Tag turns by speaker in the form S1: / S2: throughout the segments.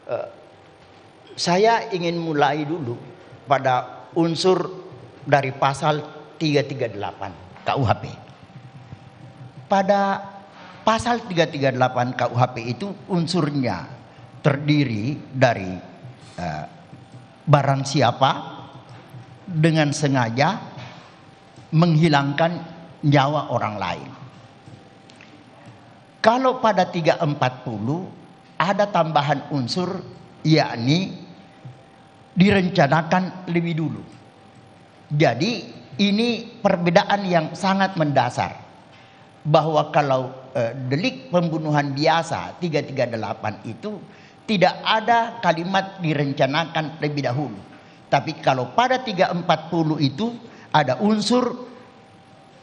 S1: Eh, saya ingin mulai dulu pada unsur dari pasal 338 KUHP. Pada pasal 338 KUHP itu unsurnya terdiri dari barang siapa dengan sengaja menghilangkan nyawa orang lain. Kalau pada 340 ada tambahan unsur, yakni direncanakan lebih dulu. Jadi ini perbedaan yang sangat mendasar, bahwa kalau delik pembunuhan biasa 338 itu tidak ada kalimat direncanakan lebih dahulu. Tapi kalau pada 340 itu ada unsur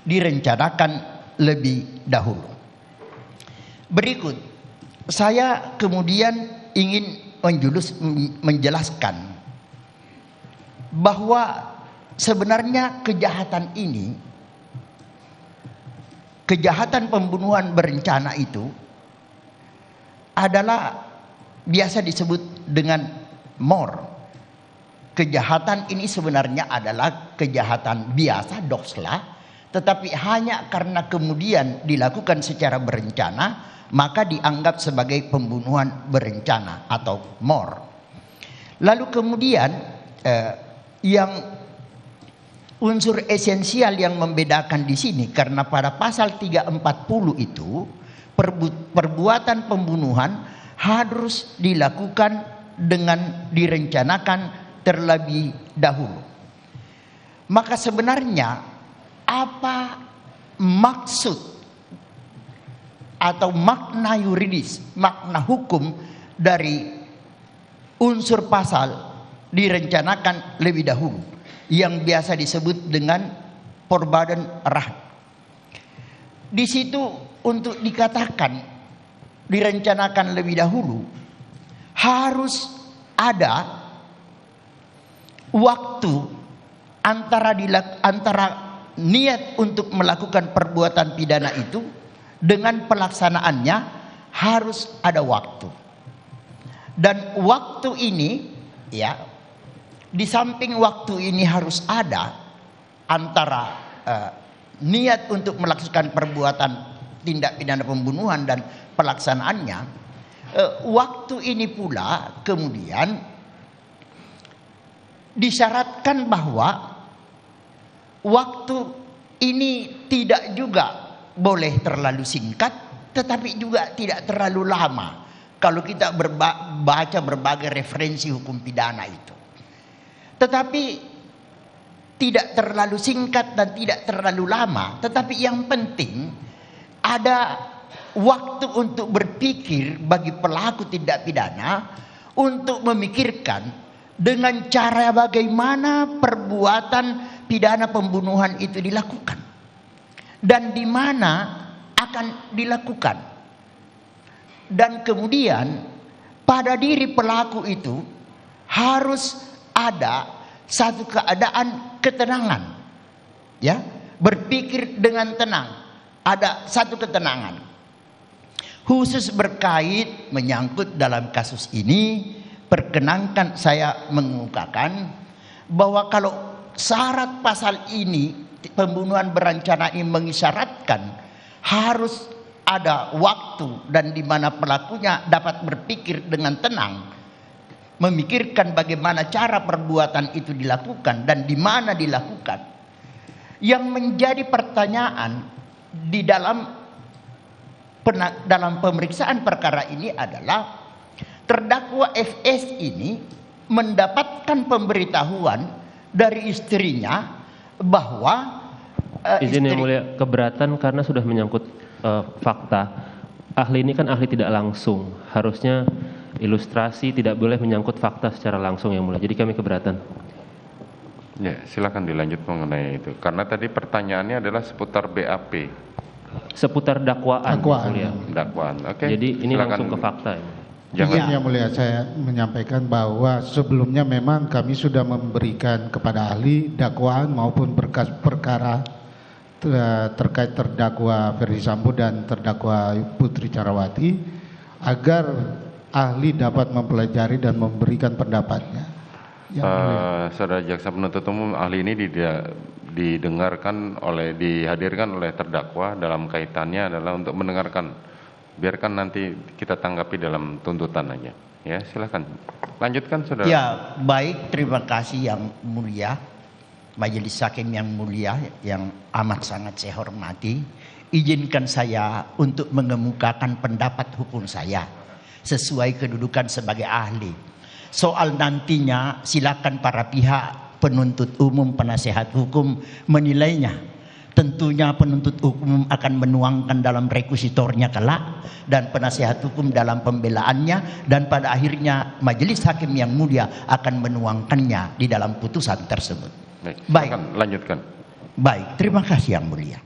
S1: direncanakan lebih dahulu. Berikut, saya kemudian ingin menjelaskan bahwa sebenarnya kejahatan ini, kejahatan pembunuhan berencana itu adalah biasa disebut dengan MOR. Kejahatan ini sebenarnya adalah kejahatan biasa, doxla, tetapi hanya karena kemudian dilakukan secara berencana, maka dianggap sebagai pembunuhan berencana atau MOR. Lalu kemudian yang unsur esensial yang membedakan di sini, karena pada pasal 340 itu perbuatan pembunuhan harus dilakukan dengan direncanakan terlebih dahulu. Maka sebenarnya apa maksud atau makna yuridis, makna hukum dari unsur pasal direncanakan lebih dahulu, yang biasa disebut dengan Voorbaden Raad. Di situ untuk dikatakan direncanakan lebih dahulu harus ada waktu antara niat untuk melakukan perbuatan pidana itu dengan pelaksanaannya, harus ada waktu. Dan waktu ini, ya, di samping waktu ini harus ada antara niat untuk melakukan perbuatan tindak pidana pembunuhan dan pelaksanaannya, waktu ini pula kemudian disyaratkan bahwa waktu ini tidak juga boleh terlalu singkat, tetapi juga tidak terlalu lama. Kalau kita baca berbagai referensi hukum pidana itu, tetapi tidak terlalu singkat dan tidak terlalu lama. Tetapi yang penting ada waktu untuk berpikir bagi pelaku tindak pidana untuk memikirkan dengan cara bagaimana perbuatan pidana pembunuhan itu dilakukan dan di mana akan dilakukan. Dan kemudian pada diri pelaku itu harus ada satu keadaan ketenangan, ya, berpikir dengan tenang, ada satu ketenangan. Khusus berkait menyangkut dalam kasus ini, perkenankan saya mengemukakan bahwa kalau syarat pasal ini, pembunuhan berencana ini mengisyaratkan harus ada waktu dan di mana pelakunya dapat berpikir dengan tenang, memikirkan bagaimana cara perbuatan itu dilakukan dan di mana dilakukan. Yang menjadi pertanyaan di dalam pemeriksaan perkara ini adalah terdakwa FS ini mendapatkan pemberitahuan dari istrinya bahwa
S2: izin yang mulia, keberatan karena sudah menyangkut fakta. Ahli ini kan ahli tidak langsung, harusnya ilustrasi tidak boleh menyangkut fakta secara langsung yang mulia. Jadi kami keberatan.
S3: Ya, silakan dilanjut mengenai itu. Karena tadi pertanyaannya adalah seputar BAP.
S2: Seputar dakwaan. Yang mulia.
S3: Dakwaan. Oke.
S2: Jadi ini
S3: silakan
S2: langsung ke fakta.
S4: Jangan. Yang mulia, saya menyampaikan bahwa sebelumnya memang kami sudah memberikan kepada ahli dakwaan maupun berkas perkara terkait terdakwa Ferdi Sambo dan terdakwa Putri Candrawati agar ahli dapat mempelajari dan memberikan pendapatnya. Yang mulia.
S3: Saudara jaksa penuntut umum, ahli ini dihadirkan oleh terdakwa dalam kaitannya adalah untuk mendengarkan. Biarkan nanti kita tanggapi dalam tuntutan aja. Ya, silakan. Lanjutkan, saudara.
S1: Ya, baik, terima kasih yang mulia. Majelis Hakim yang mulia, yang amat sangat saya hormati. Izinkan saya untuk mengemukakan pendapat hukum saya sesuai kedudukan sebagai ahli. Soal nantinya silakan para pihak penuntut umum, penasehat hukum menilainya. Tentunya penuntut umum akan menuangkan dalam rekusitornya kelak dan penasehat hukum dalam pembelaannya, dan pada akhirnya majelis hakim yang mulia akan menuangkannya di dalam putusan tersebut.
S3: Baik, silakan lanjutkan.
S1: Baik, terima kasih yang mulia.